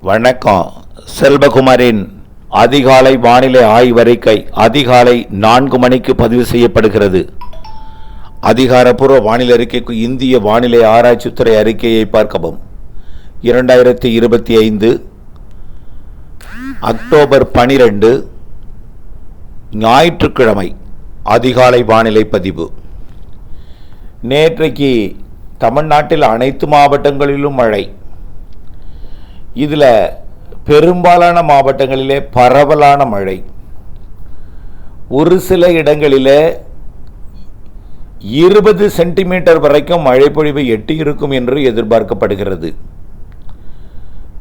வணக்கம். செல்வகுமாரின் அதிகாலை வானிலை ஆய்வறிக்கை அதிகாலை 4 மணிக்கு பதிவு செய்யப்படுகிறது. அதிகாரப்பூர்வ வானிலை அறிக்கைக்கு இந்திய வானிலை ஆராய்ச்சித்துறை அறிக்கையை பார்க்கவும். 2025 அக்டோபர் 12 ஞாயிற்றுக்கிழமை அதிகாலை வானிலை பதிவு. நேற்றைக்கு தமிழ்நாட்டில் அனைத்து மாவட்டங்களிலும் மழை. இதில் பெரும்பாலான மாவட்டங்களிலே பரவலான மழை. ஒரு சில இடங்களிலே 20 சென்டிமீட்டர் வரைக்கும் மழை பொழிவு எட்டி இருக்கும் என்று எதிர்பார்க்கப்படுகிறது.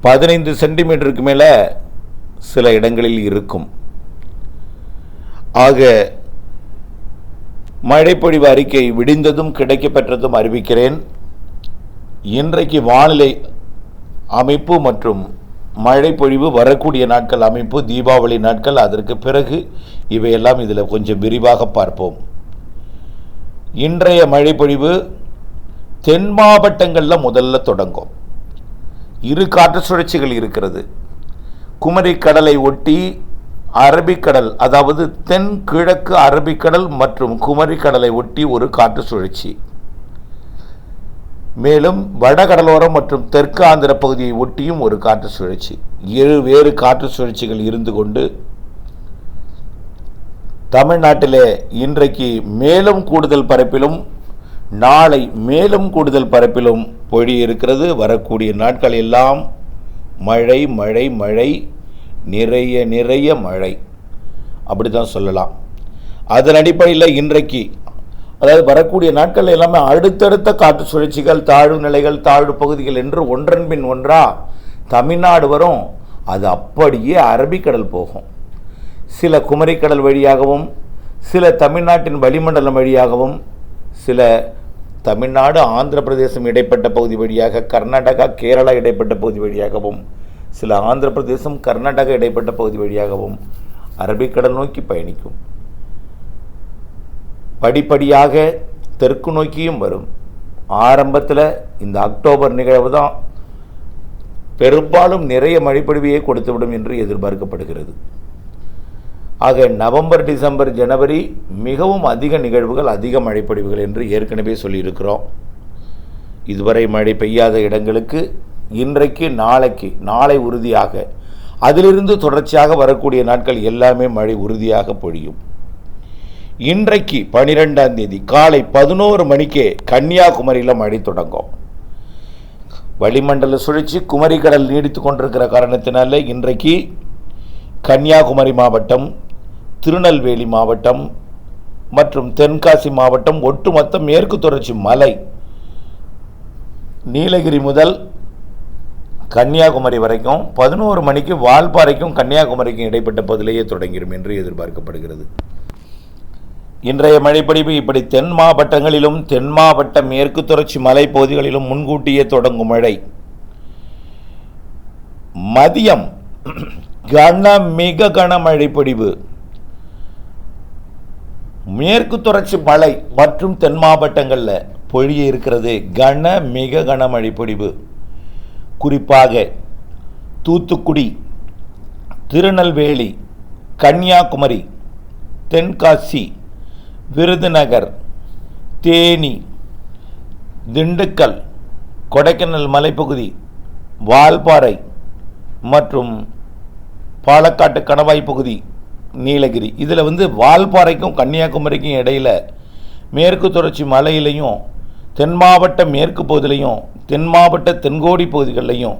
15 சென்டிமீட்டருக்கு மேலே சில இடங்களில் இருக்கும். ஆக மழைப்பொழிவு அறிக்கை விடிந்ததும் கிடைக்கப்பெற்றதும் அறிவிக்கிறேன். இன்றைக்கு வானிலை அமைப்பு மற்றும் மழை பொழிவு வரக்கூடிய நாட்கள் அமைப்பு, தீபாவளி நாட்கள், அதற்கு பிறகு இவையெல்லாம் இதில் கொஞ்சம் விரிவாக பார்ப்போம். இன்றைய மழை பொழிவு தென் மாவட்டங்களில் முதல்ல தொடங்கும். 2 காற்று சுழற்சிகள் இருக்கிறது. குமரி கடலை ஒட்டி அரபிக்கடல், அதாவது தென் கிழக்கு அரபிக்கடல் மற்றும் குமரி கடலை ஒட்டி ஒரு காற்று சுழற்சி, மேலும் வடகடலோரம் மற்றும் தெற்கு ஆந்திர பகுதியை ஒட்டியும் ஒரு காற்று சுழற்சி, 7 வேறு காற்று சுழற்சிகள் இருந்து கொண்டு தமிழ்நாட்டிலே இன்றைக்கு மேலும் கூடுதல் பரப்பிலும் நாளை மேலும் கூடுதல் பரப்பிலும் பொழியிருக்கிறது. வரக்கூடிய நாட்கள் எல்லாம் மழை மழை மழை, நிறைய நிறைய மழை, அப்படி தான் சொல்லலாம். அதன் அடிப்படையில் இன்றைக்கு, அதாவது வரக்கூடிய நாட்கள் எல்லாமே அடுத்தடுத்த காற்று சுழற்சிகள், தாழ்வு நிலைகள், தாழ்வு பகுதிகள் என்று ஒன்றன் பின் ஒன்றா தமிழ்நாடு வரும். அது அப்படியே அரபிக்கடல் போகும். சில குமரிக்கடல் வழியாகவும், சில தமிழ்நாட்டின் வளிமண்டலம் வழியாகவும், சில தமிழ்நாடு ஆந்திர பிரதேசம் இடைப்பட்ட பகுதி வழியாக, கர்நாடகா கேரளா இடைப்பட்ட பகுதி வழியாகவும், சில ஆந்திர பிரதேசம் கர்நாடகா இடைப்பட்ட பகுதி வழியாகவும் அரபிக்கடல் நோக்கி பயணிக்கும். படிப்படியாக தெற்கு நோக்கியும் வரும். ஆரம்பத்தில் இந்த அக்டோபர் நிகழ்வு தான் பெரும்பாலும் நிறைய மழைப்பொழிவையே கொடுத்துவிடும் என்று எதிர்பார்க்கப்படுகிறது. ஆக நவம்பர், டிசம்பர், ஜனவரி மிகவும் அதிக நிகழ்வுகள், அதிக மழைப்பொழிவுகள் என்று ஏற்கனவே சொல்லியிருக்கிறோம். இதுவரை மழை பெய்யாத இடங்களுக்கு இன்றைக்கு நாளை உறுதியாக, அதிலிருந்து தொடர்ச்சியாக வரக்கூடிய நாட்கள் எல்லாமே மழை உறுதியாக பொழியும். இன்றைக்கு 12ஆம் தேதி காலை 11 மணிக்கே கன்னியாகுமரியில் மழை தொடங்கும். வளிமண்டல சுழற்சி குமரிக்கடல் நீடித்து கொண்டிருக்கிற காரணத்தினால இன்றைக்கு கன்னியாகுமரி மாவட்டம், திருநெல்வேலி மாவட்டம் மற்றும் தென்காசி மாவட்டம், ஒட்டுமொத்த மேற்கு தொடர்ச்சி மலை, நீலகிரி முதல் கன்னியாகுமரி வரைக்கும் 11 மணிக்கு வால்பாறைக்கும் கன்னியாகுமரிக்கும் இடைப்பட்ட பகுதியிலேயே தொடங்கிடும் என்று எதிர்பார்க்கப்படுகிறது. இன்றைய மழைப்பொழிவு இப்படி தென் மாவட்டங்களிலும், தென் மாவட்ட மேற்கு தொடர்ச்சி மலைப்பகுதிகளிலும் முன்கூட்டியே தொடங்கும் மழை. மதியம் மிக கனமழை பொழிவு மேற்கு தொடர்ச்சி மலை மற்றும் தென் மாவட்டங்களில் பொழிய இருக்கிறது. மிக கனமழை பொழிவு குறிப்பாக தூத்துக்குடி, திருநெல்வேலி, கன்னியாகுமரி, தென்காசி, விருதுநகர், தேனி, திண்டுக்கல், கொடைக்கானல் மலைப்பகுதி, வால்பாறை மற்றும் பாலக்காட்டு கணவாய் பகுதி, நீலகிரி. இதில் வால்பாறைக்கும் கன்னியாகுமரிக்கும் இடையில் மேற்கு தொடர்ச்சி மலையிலையும், தென் மாவட்ட மேற்கு பகுதியிலையும், தென் மாவட்ட தென்கோடி பகுதிகளிலையும்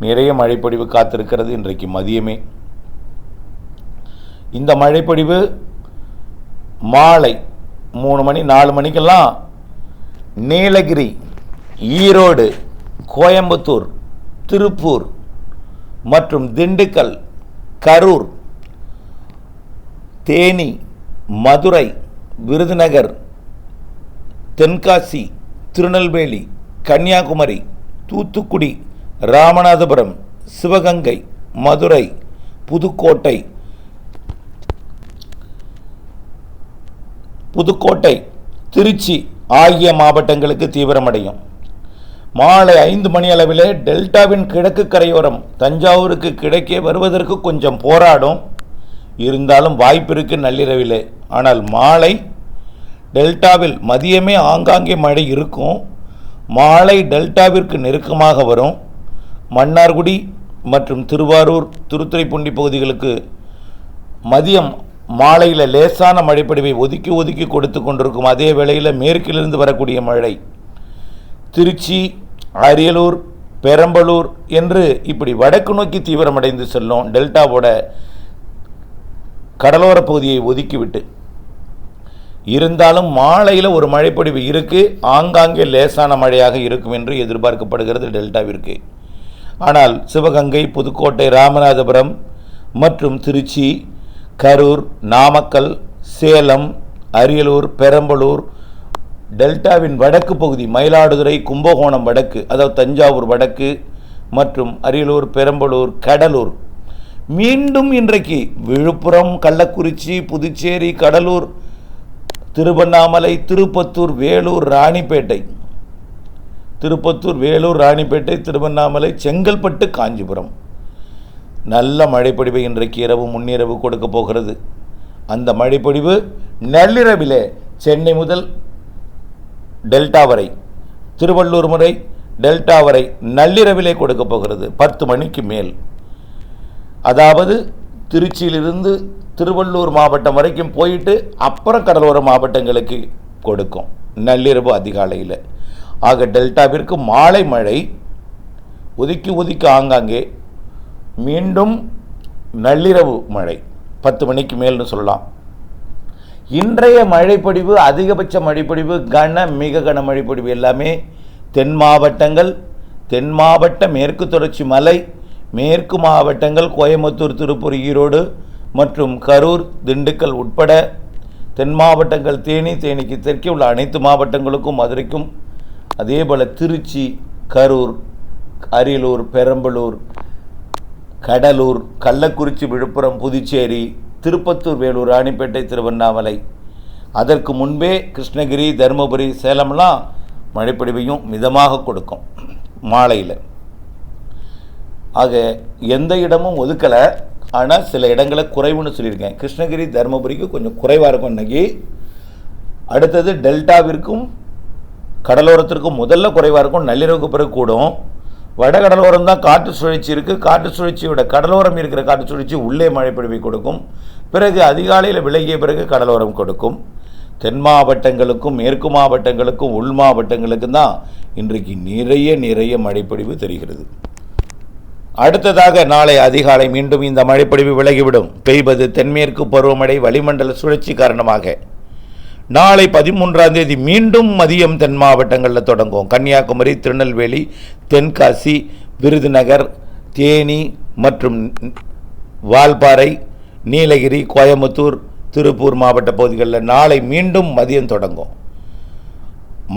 நிறைய மழைப்பொழிவு காத்திருக்கிறது. இன்றைக்கு மதியமே இந்த மழைப்பொழிவு மாலை 3 மணி 4 மணிக்கெல்லாம் நீலகிரி, ஈரோடு, கோயம்புத்தூர், திருப்பூர் மற்றும் திண்டுக்கல், கரூர், தேனி, மதுரை, விருதுநகர், தென்காசி, திருநெல்வேலி, கன்னியாகுமரி, தூத்துக்குடி, ராமநாதபுரம், சிவகங்கை, மதுரை, புதுக்கோட்டை, திருச்சி ஆகிய மாவட்டங்களுக்கு தீவிரமடையும். மாலை 5 மணி அளவிலே டெல்டாவின் கிழக்கு கரையோரம் தஞ்சாவூருக்கு கிழக்கே வருவதற்கு கொஞ்சம் போராடும். இருந்தாலும் வாய்ப்பிருக்கு நள்ளிரவிலே. ஆனால் மாலை டெல்டாவில் மதியமே ஆங்காங்கே மழை இருக்கும். மாலை டெல்டாவிற்கு நெருக்கமாக வரும். மன்னார்குடி மற்றும் திருவாரூர், திருத்துறைப்பூண்டி பகுதிகளுக்கு மதியம் மாலையில் லேசான மழைப்பொழிவை ஒதுக்கி ஒதுக்கி கொடுத்து கொண்டிருக்கும். அதே வேளையில் மேற்கிலிருந்து வரக்கூடிய மழை திருச்சி, அரியலூர், பெரம்பலூர் என்று இப்படி வடக்கு நோக்கி தீவிரமடைந்து செல்லும். டெல்டாவோட கடலோர பகுதியை ஒதுக்கிவிட்டு இருந்தாலும் மாலையில் ஒரு மழைப்பொழிவு இருக்குது. ஆங்காங்கே லேசான மழையாக இருக்கும் என்று எதிர்பார்க்கப்படுகிறது டெல்டாவிற்கு. ஆனால் சிவகங்கை, புதுக்கோட்டை, ராமநாதபுரம் மற்றும் திருச்சி, கரூர், நாமக்கல், சேலம், அரியலூர், பெரம்பலூர், டெல்டாவின் வடக்கு பகுதி மயிலாடுதுறை, கும்பகோணம் வடக்கு, அதாவது தஞ்சாவூர் வடக்கு மற்றும் அரியலூர், பெரம்பலூர், கடலூர், மீண்டும் இன்றைக்கு விழுப்புரம், கள்ளக்குறிச்சி, புதுச்சேரி, கடலூர், திருவண்ணாமலை, திருப்பத்தூர், வேலூர், ராணிப்பேட்டை, திருவண்ணாமலை, செங்கல்பட்டு, காஞ்சிபுரம் நல்ல மழைப்பொழிவு இன்றைக்கு இரவு முன்னிரவு கொடுக்க போகிறது. அந்த மழைப்பொழிவு நள்ளிரவிலே சென்னை முதல் டெல்டா வரை, திருவள்ளூர் முறை டெல்டா வரை நள்ளிரவிலே கொடுக்க போகிறது 10 மணிக்கு மேல். அதாவது திருச்சியிலிருந்து திருவள்ளூர் மாவட்டம் வரைக்கும் போயிட்டு அப்புறம் கடலோர மாவட்டங்களுக்கு கொடுக்கும் நள்ளிரவு அதிகாலையில். ஆக டெல்டாவிற்கு மாலை மழை ஒதுக்கி ஒதுக்கி ஆங்காங்கே, மீண்டும் நள்ளிரவு மழை 10 மணிக்கு மேல்னு சொல்லலாம். இன்றைய மழைப்பொழிவு, அதிகபட்ச மழைப்பொழிவு, மிக கன மழைப்பொழிவு எல்லாமே தென் மாவட்டங்கள், தென் மாவட்ட மேற்கு தொடர்ச்சி மலை, மேற்கு மாவட்டங்கள் கோயம்புத்தூர், திருப்பூர், ஈரோடு மற்றும் கரூர், திண்டுக்கல் உட்பட தென் மாவட்டங்கள் தேனிக்கு தெற்கே உள்ள அனைத்து மாவட்டங்களுக்கும், மதுரைக்கும், அதே போல் திருச்சி, கரூர், அரியலூர், பெரம்பலூர், கடலூர், கள்ளக்குறிச்சி, விழுப்புரம், புதுச்சேரி, திருப்பத்தூர், வேலூர், ராணிப்பேட்டை, திருவண்ணாமலை, அதற்கு முன்பே கிருஷ்ணகிரி, தருமபுரி, சேலம்லாம் மழைப்பொழிவையும் மிதமாக கொடுக்கும் மாலையில். ஆக எந்த இடமும் ஒதுக்கலை. ஆனால் சில இடங்களை குறைவுன்னு சொல்லியிருக்கேன். கிருஷ்ணகிரி, தருமபுரிக்கு கொஞ்சம் குறைவாக இருக்கும் இன்றைக்கி. அடுத்தது டெல்டாவிற்கும் கடலோரத்திற்கும் முதல்ல குறைவாக இருக்கும், நள்ளிரவுக்கு பிறகு கூடும். வட கடலோரம் தான் காற்று சுழற்சி இருக்குது. காற்று சுழற்சியோட கடலோரம் இருக்கிற காற்று சுழற்சி உள்ளே மழைப்பொழிவை கொடுக்கும். பிறகு அதிகாலையில் விலகிய பிறகு கடலோரம் கொடுக்கும். தென் மாவட்டங்களுக்கும் மேற்கு மாவட்டங்களுக்கும் உள் மாவட்டங்களுக்கும் தான் இன்றைக்கு நிறைய மழைப்பொழிவு தெரிகிறது. அடுத்ததாக நாளை அதிகாலை மீண்டும் இந்த மழைப்பொழிவு விலகிவிடும். பெய்வது தென்மேற்கு பருவமழை வளிமண்டல சுழற்சி காரணமாக. நாளை 13ஆம் தேதி மீண்டும் மதியம் தென் மாவட்டங்களில் தொடங்கும். கன்னியாகுமரி, திருநெல்வேலி, தென்காசி, விருதுநகர், தேனி மற்றும் வால்பாறை, நீலகிரி, கோயம்புத்தூர், திருப்பூர் மாவட்ட பகுதிகளில் நாளை மீண்டும் மதியம் தொடங்கும்.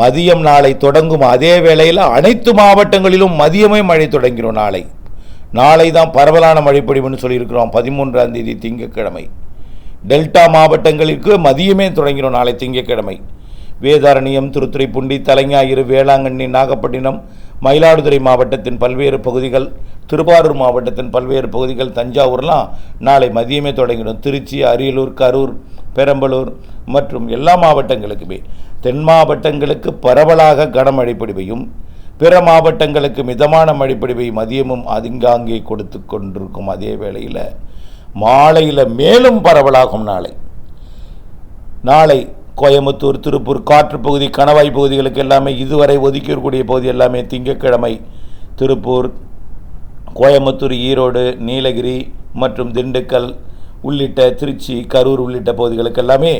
மதியம் நாளை தொடங்கும். அதே வேளையில் அனைத்து மாவட்டங்களிலும் மதியமே மழை தொடங்கிடும். நாளை தான் பரவலான மழைப்பொழிவுன்னு சொல்லியிருக்கிறோம். 13ஆம் தேதி திங்கட்கிழமை டெல்டா மாவட்டங்களுக்கு மதியமே தொடங்கிடும். நாளை திங்கட்கிழமை வேதாரண்யம், திருத்துறைப்பூண்டி, தலைஞாயிறு, வேளாங்கண்ணி, நாகப்பட்டினம், மயிலாடுதுறை மாவட்டத்தின் பல்வேறு பகுதிகள், திருவாரூர் மாவட்டத்தின் பல்வேறு பகுதிகள், தஞ்சாவூர்லாம் நாளை மதியமே தொடங்கிடும். திருச்சி, அரியலூர், கரூர், பெரம்பலூர் மற்றும் எல்லா மாவட்டங்களுக்குமே, தென் மாவட்டங்களுக்கு பரவலாக கனமழை பொழிவையும் பிற மாவட்டங்களுக்கு மிதமான மழைப்பொழிவை மதியமும் அதிங்காங்கே கொடுத்து கொண்டிருக்கும். அதே வேளையில் மாலையில் மேலும் பரவலாகும். நாளை கோயம்புத்தூர், திருப்பூர், காற்று பகுதி, கணவாய் பகுதிகளுக்கு எல்லாமே இதுவரை ஒதுக்கியிருக்கக்கூடிய பகுதி எல்லாமே திங்கட்கிழமை திருப்பூர், கோயம்புத்தூர், ஈரோடு, நீலகிரி மற்றும் திண்டுக்கல் உள்ளிட்ட திருச்சி, கரூர் உள்ளிட்ட பகுதிகளுக்கு எல்லாமே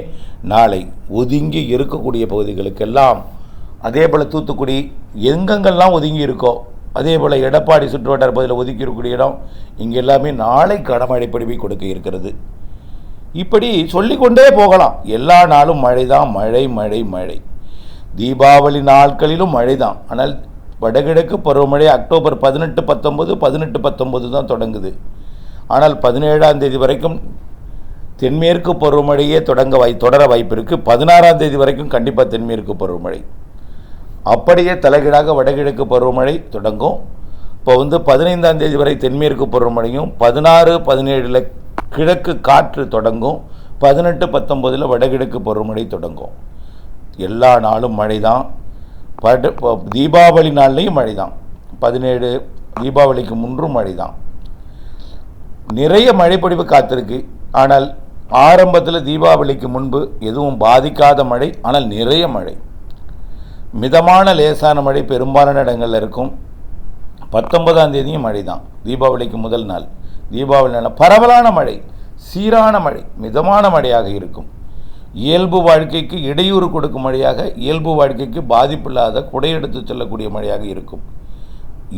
நாளை ஒதுங்கி இருக்கக்கூடிய பகுதிகளுக்கெல்லாம், அதே போல் தூத்துக்குடி எங்கெங்கெல்லாம் ஒதுங்கி இருக்கோ, அதே போல் எடப்பாடி சுற்றுவட்டார பகுதியில் ஒதுக்கி இருக்கக்கூடிய இடம் இங்கே எல்லாமே நாளை கனமழை பொழிவை கொடுக்க இருக்கிறது. இப்படி சொல்லிக்கொண்டே போகலாம். எல்லா நாளும் மழை தான், மழை. தீபாவளி நாட்களிலும் மழை தான். ஆனால் வடகிழக்கு பருவமழை அக்டோபர் 18, 19 தான் தொடங்குது. ஆனால் 17ஆம் தேதி வரைக்கும் தென்மேற்கு பருவமழையே தொடர வாய்ப்பு இருக்குது. 16ஆம் தேதி வரைக்கும் கண்டிப்பாக தென்மேற்கு பருவமழை. அப்படியே தலைகீழாக வடகிழக்கு பருவமழை தொடங்கும். இப்போ 15ஆம் தேதி வரை தென்மேற்கு பருவமழையும், 16, 17 கிழக்கு காற்று தொடங்கும், 18, 19 வடகிழக்கு பருவமழை தொடங்கும். எல்லா நாளும் மழை தான். தீபாவளி நாள்லேயும் மழை தான். 17 தீபாவளிக்கு முன்றும் மழை தான். நிறைய மழைப்பொழிவு காத்திருக்கு. ஆனால் ஆரம்பத்தில் தீபாவளிக்கு முன்பு எதுவும் பாதிக்காத மழை, ஆனால் நிறைய மழை. மிதமான லேசான மழை பெரும்பாலான இடங்களில் இருக்கும். 19ஆம் தேதியும் மழை தான். தீபாவளிக்கு முதல் நாள், தீபாவளி நாள் பரவலான மழை, சீரான மழை, மிதமான மழையாக இருக்கும். இயல்பு வாழ்க்கைக்கு இடையூறு கொடுக்கும் மழையாக, இயல்பு வாழ்க்கைக்கு பாதிப்பில்லாத குடையெடுத்து செல்லக்கூடிய மழையாக இருக்கும்.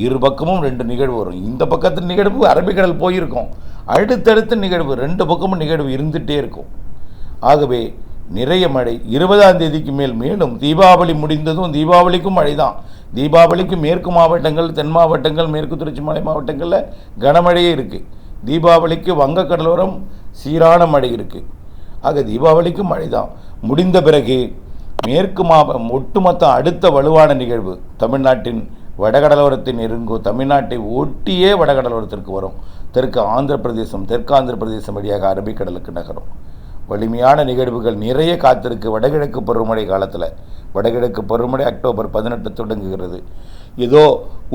இரு பக்கமும் 2 நிகழ்வு வரும். இந்த பக்கத்து நிகழ்வு அரபிக்கடல் போயிருக்கும், அடுத்தடுத்த நிகழ்வு 2 பக்கமும் நிகழ்வு இருந்துகிட்டே இருக்கும். ஆகவே நிறைய மழை. 20ஆம் தேதிக்கு மேலும் தீபாவளி முடிந்ததும் தீபாவளிக்கும் மழை தான். தீபாவளிக்கு மேற்கு மாவட்டங்கள், தென் மாவட்டங்கள், மேற்கு தொடர்ச்சி மலை மாவட்டங்களில் கனமழையே இருக்குது. தீபாவளிக்கு வங்கக்கடலோரம் சீரான மழை இருக்குது. ஆக தீபாவளிக்கு மழை தான். முடிந்த பிறகு மேற்கு ஒட்டுமொத்த அடுத்த வலுவான நிகழ்வு தமிழ்நாட்டின் வடகடலோரத்தின் நெருங்கும். தமிழ்நாட்டை ஒட்டியே வடகடலோரத்திற்கு வரும். தெற்கு ஆந்திர பிரதேசம் வழியாக அரபிக்கடலுக்கு நகரும். வலிமையான நிகழ்வுகள் நிறைய காத்திருக்கு. வடகிழக்கு பருவமழை காலத்தில் வடகிழக்கு பருவமழை அக்டோபர் 18 தொடங்குகிறது. ஏதோ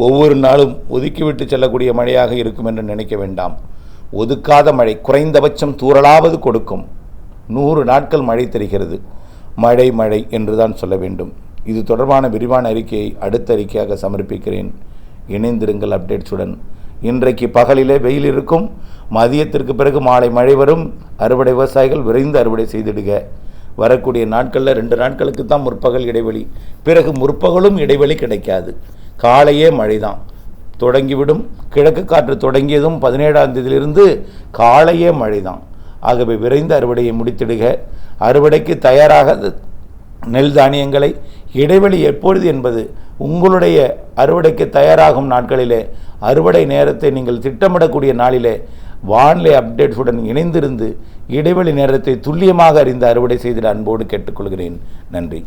ஒவ்வொரு நாளும் ஒதுக்கிவிட்டு செல்லக்கூடிய மழையாக இருக்கும் என்று நினைக்க வேண்டாம். ஒதுக்காத மழை, குறைந்தபட்சம் தூறலாவது கொடுக்கும். 100 நாட்கள் மழை தருகிறது. மழை என்று தான் சொல்ல வேண்டும். இது தொடர்பான விரிவான அறிக்கையை அடுத்த அறிக்கையாக சமர்ப்பிக்கிறேன். இணைந்திருங்கள் அப்டேட்ஸுடன். இன்றைக்கு பகலிலே வெயில் இருக்கும். மதியத்திற்கு பிறகு மாலை மழை வரும். அறுவடை விவசாயிகள் விரைந்து அறுவடை செய்திடுக. வரக்கூடிய நாட்களில் 2 நாட்களுக்கு தான் முற்பகல் இடைவெளி. பிறகு முற்பகலும் இடைவெளி கிடைக்காது. காலையே மழை தான் தொடங்கிவிடும். கிழக்கு காற்று தொடங்கியதும் 17ஆம் தேதியிலிருந்து காலையே மழை தான். ஆகவே விரைந்து அறுவடையை முடித்திடுக. அறுவடைக்கு தயாராக நெல் தானியங்களை இடைவெளி எப்பொழுது என்பது உங்களுடைய அறுவடைக்கு தயாராகும் நாட்களிலே, அறுவடை நேரத்தை நீங்கள் திட்டமிடக்கூடிய நாளிலே வானிலை அப்டேட்ஸுடன் இணைந்திருந்து இடைவெளி நேரத்தை துல்லியமாக அறிந்து அறுவடை செய்திட அன்போடு கேட்டுக்கொள்கிறேன். நன்றி.